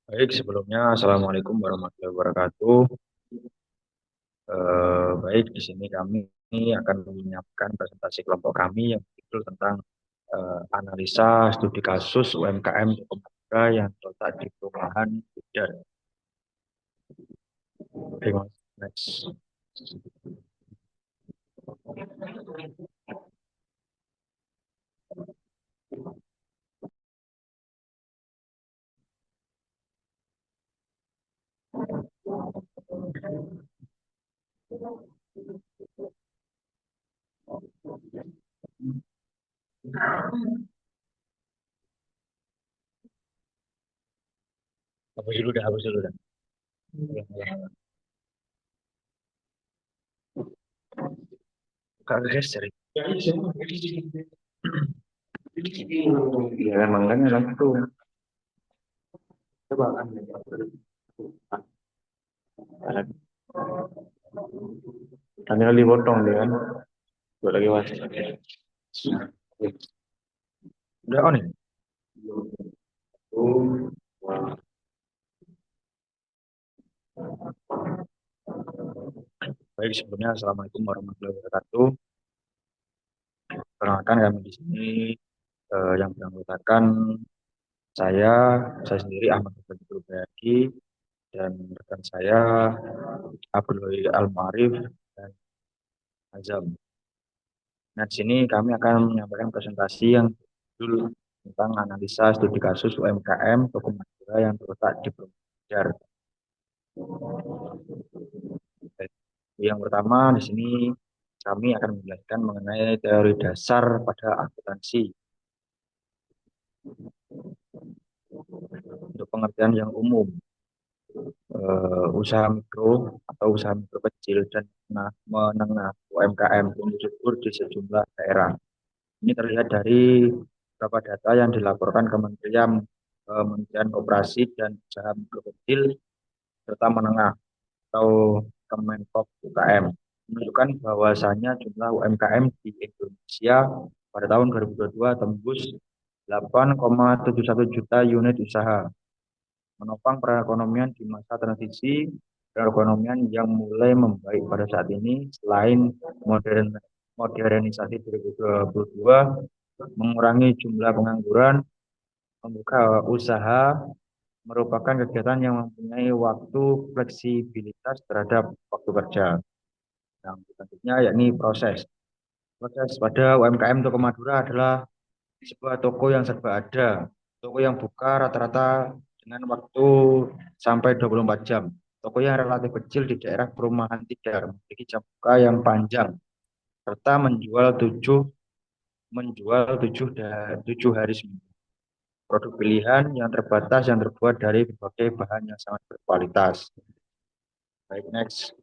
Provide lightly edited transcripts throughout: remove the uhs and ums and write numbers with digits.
Baik, sebelumnya Assalamualaikum warahmatullahi wabarakatuh. Baik, di sini kami akan menyiapkan presentasi kelompok kami yang berjudul tentang analisa studi kasus UMKM di Pemuda yang terletak di perumahan Bidar. Oke, Mas. Next. Hapus dulu dah, hapus dulu dah. Kak geser. Ya, emang kan langsung. Coba kan. Tanya kali potong dia kan. Buat lagi mas. Udah on ya? Baik, sebelumnya Assalamualaikum warahmatullahi wabarakatuh. Perkenalkan kami di sini yang beranggotakan saya, saya sendiri Ahmad Abdul Bayaki dan rekan saya Abdul Al-Marif dan Azam. Nah, di sini kami akan menyampaikan presentasi yang berjudul tentang analisa studi kasus UMKM Toko Madura yang terletak di Banjar. Yang pertama di sini kami akan menjelaskan mengenai teori dasar pada akuntansi. Untuk pengertian yang umum, usaha mikro atau usaha mikro kecil dan menengah UMKM tumbuh subur di sejumlah daerah. Ini terlihat dari beberapa data yang dilaporkan Kementerian Koperasi dan Usaha Mikro Kecil serta Menengah atau Kemenpop UKM menunjukkan bahwasannya jumlah UMKM di Indonesia pada tahun 2022 tembus 8,71 juta unit usaha, menopang perekonomian di masa transisi perekonomian yang mulai membaik pada saat ini. Selain modernisasi 2022, mengurangi jumlah pengangguran, membuka usaha merupakan kegiatan yang mempunyai waktu fleksibilitas terhadap waktu kerja. Yang selanjutnya yakni proses. Proses pada UMKM Toko Madura adalah sebuah toko yang serba ada. Toko yang buka rata-rata dengan waktu sampai 24 jam. Toko yang relatif kecil di daerah perumahan tidak memiliki jam buka yang panjang serta menjual 7 hari seminggu. Produk pilihan yang terbatas yang terbuat dari berbagai bahan yang sangat berkualitas. Baik, next.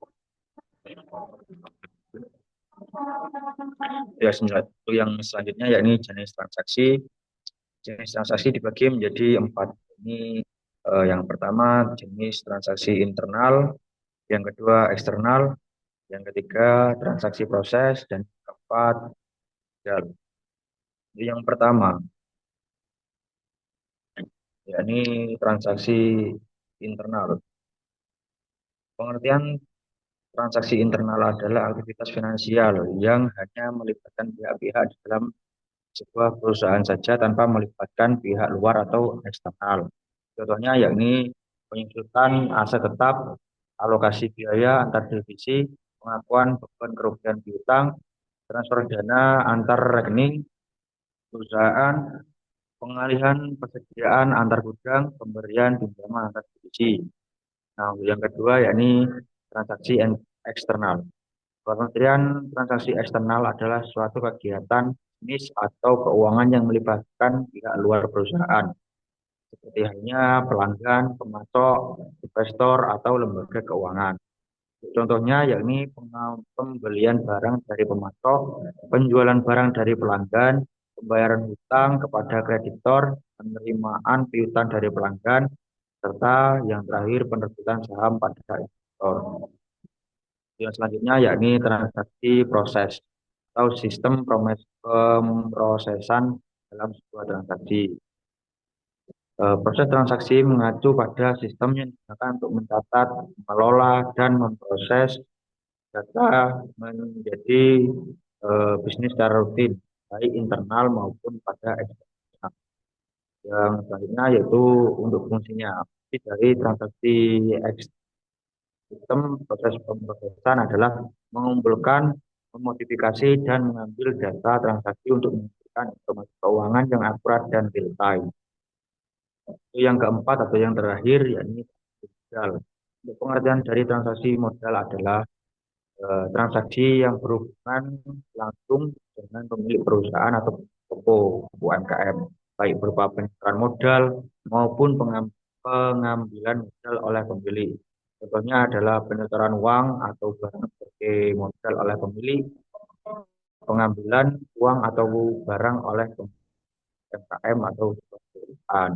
Ya, yang selanjutnya yakni jenis transaksi. Jenis transaksi dibagi menjadi 4. Ini yang pertama jenis transaksi internal, yang kedua eksternal, yang ketiga transaksi proses, dan keempat modal. Yang pertama yakni transaksi internal. Pengertian transaksi internal adalah aktivitas finansial yang hanya melibatkan pihak-pihak di dalam sebuah perusahaan saja tanpa melibatkan pihak luar atau eksternal. Contohnya yakni penyusutan aset tetap, alokasi biaya antar divisi, pengakuan beban kerugian piutang, transfer dana antar rekening perusahaan, pengalihan persediaan antar gudang, pemberian pinjaman antar divisi. Nah, yang kedua yakni transaksi eksternal. Pengertian transaksi eksternal adalah suatu kegiatan bisnis atau keuangan yang melibatkan pihak luar perusahaan, seperti halnya pelanggan, pemasok, investor, atau lembaga keuangan. Contohnya yakni pembelian barang dari pemasok, penjualan barang dari pelanggan, pembayaran hutang kepada kreditor, penerimaan piutang dari pelanggan, serta yang terakhir penerbitan saham pada investor. Yang selanjutnya yakni transaksi proses atau sistem pemrosesan dalam sebuah transaksi. Proses transaksi mengacu pada sistem yang digunakan untuk mencatat, mengelola, dan memproses data menjadi bisnis secara rutin, baik internal maupun pada eksternal. Yang selanjutnya yaitu untuk fungsinya. Fungsi dari transaksi sistem proses pemrosesan adalah mengumpulkan, memodifikasi, dan mengambil data transaksi untuk menghasilkan informasi keuangan yang akurat dan real time. Yang keempat atau yang terakhir yakni modal. Untuk pengertian dari transaksi modal adalah transaksi yang berhubungan langsung dengan pemilik perusahaan atau toko UMKM, baik berupa penyerahan modal maupun pengambilan modal oleh pemilik. Contohnya adalah penyetoran uang atau barang sebagai modal oleh pemilik, pengambilan uang atau barang oleh UMKM atau perusahaan.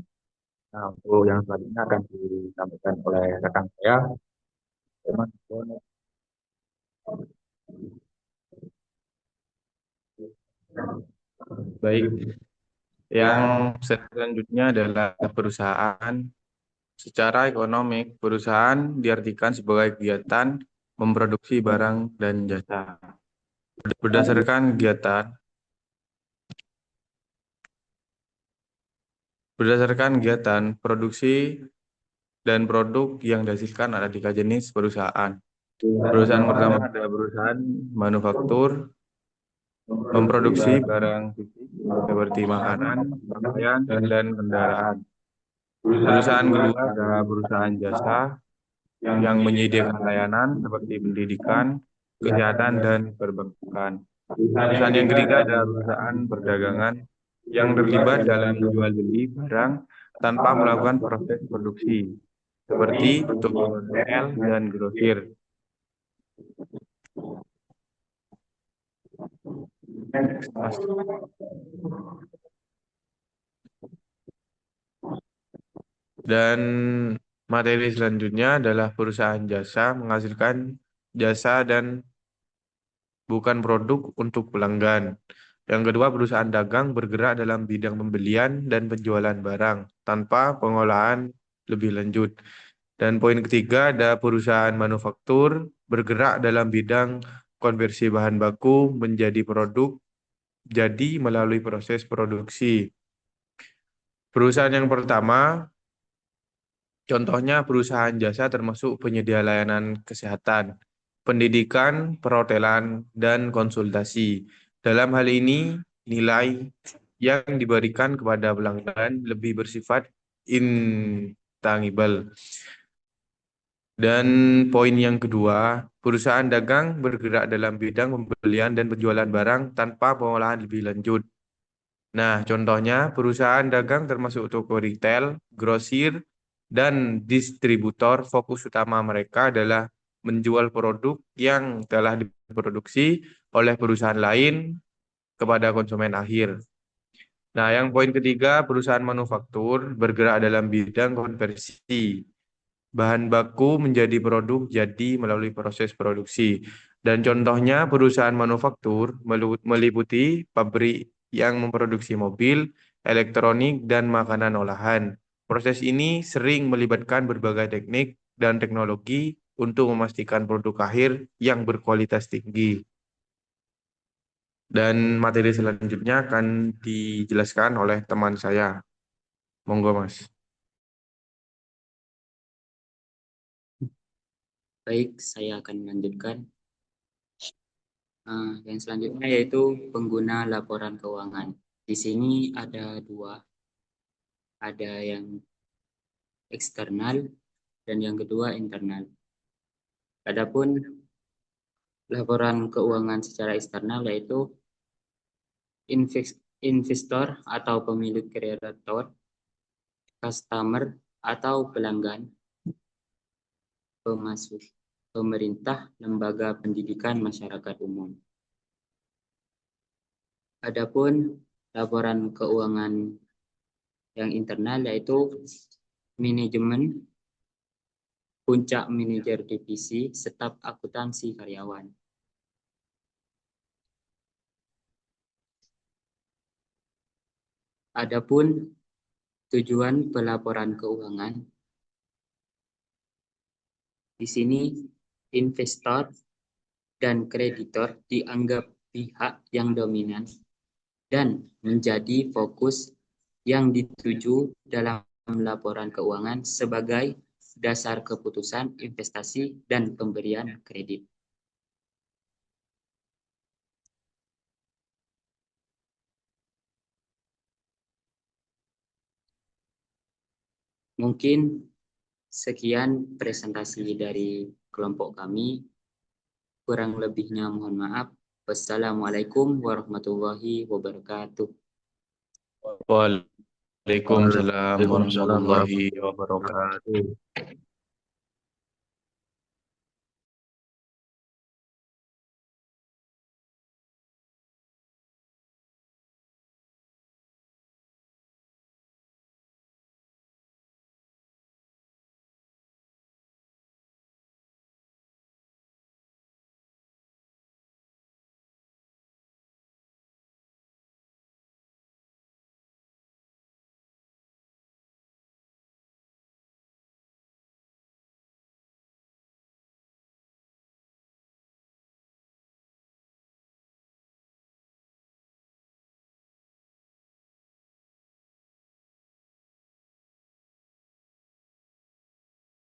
Nah, untuk yang selanjutnya akan disampaikan oleh rekan saya, Mas. Baik, yang selanjutnya adalah perusahaan. Secara ekonomik, perusahaan diartikan sebagai kegiatan memproduksi barang dan jasa. Berdasarkan kegiatan produksi dan produk yang dihasilkan ada tiga jenis perusahaan. Perusahaan pertama adalah perusahaan manufaktur, memproduksi barang fisik seperti makanan, pakaian, dan kendaraan. Perusahaan kedua adalah perusahaan jasa yang menyediakan layanan seperti pendidikan, kesehatan, dan perbankan. Perusahaan yang ketiga adalah perusahaan perdagangan yang terlibat dalam jual beli barang tanpa melakukan proses produksi, seperti toko retail dan grosir. Next, Mas. Dan materi selanjutnya adalah perusahaan jasa menghasilkan jasa dan bukan produk untuk pelanggan. Yang kedua, perusahaan dagang bergerak dalam bidang pembelian dan penjualan barang tanpa pengolahan lebih lanjut. Dan poin ketiga ada perusahaan manufaktur bergerak dalam bidang konversi bahan baku menjadi produk jadi melalui proses produksi. Perusahaan yang pertama, contohnya perusahaan jasa termasuk penyedia layanan kesehatan, pendidikan, perhotelan, dan konsultasi. Dalam hal ini, nilai yang diberikan kepada pelanggan lebih bersifat intangible. Dan poin yang kedua, perusahaan dagang bergerak dalam bidang pembelian dan penjualan barang tanpa pengolahan lebih lanjut. Nah, contohnya perusahaan dagang termasuk toko retail, grosir, dan distributor. Fokus utama mereka adalah menjual produk yang telah diproduksi oleh perusahaan lain kepada konsumen akhir. Nah, yang poin ketiga, perusahaan manufaktur bergerak dalam bidang konversi bahan baku menjadi produk jadi melalui proses produksi. Dan contohnya perusahaan manufaktur meliputi pabrik yang memproduksi mobil, elektronik, dan makanan olahan. Proses ini sering melibatkan berbagai teknik dan teknologi untuk memastikan produk akhir yang berkualitas tinggi. Dan materi selanjutnya akan dijelaskan oleh teman saya. Monggo, Mas. Baik, saya akan melanjutkan. Yang selanjutnya yaitu pengguna laporan keuangan. Di sini ada dua, ada yang eksternal dan yang kedua internal. Adapun laporan keuangan secara eksternal yaitu investor atau pemilik kreditor, customer atau pelanggan, pemasuk, pemerintah, lembaga pendidikan, masyarakat umum. Adapun laporan keuangan yang internal yaitu manajemen, puncak manajer divisi, staf akuntansi karyawan. Adapun Tujuan pelaporan keuangan. Di sini investor dan kreditor dianggap pihak yang dominan dan menjadi fokus yang dituju dalam laporan keuangan sebagai dasar keputusan investasi dan pemberian kredit. Mungkin sekian presentasi dari kelompok kami. Kurang lebihnya mohon maaf. Wassalamualaikum warahmatullahi wabarakatuh. Waalaikumsalam Waalaikumsalam warahmatullahi wabarakatuh. warahmatullahi wabarakatuh.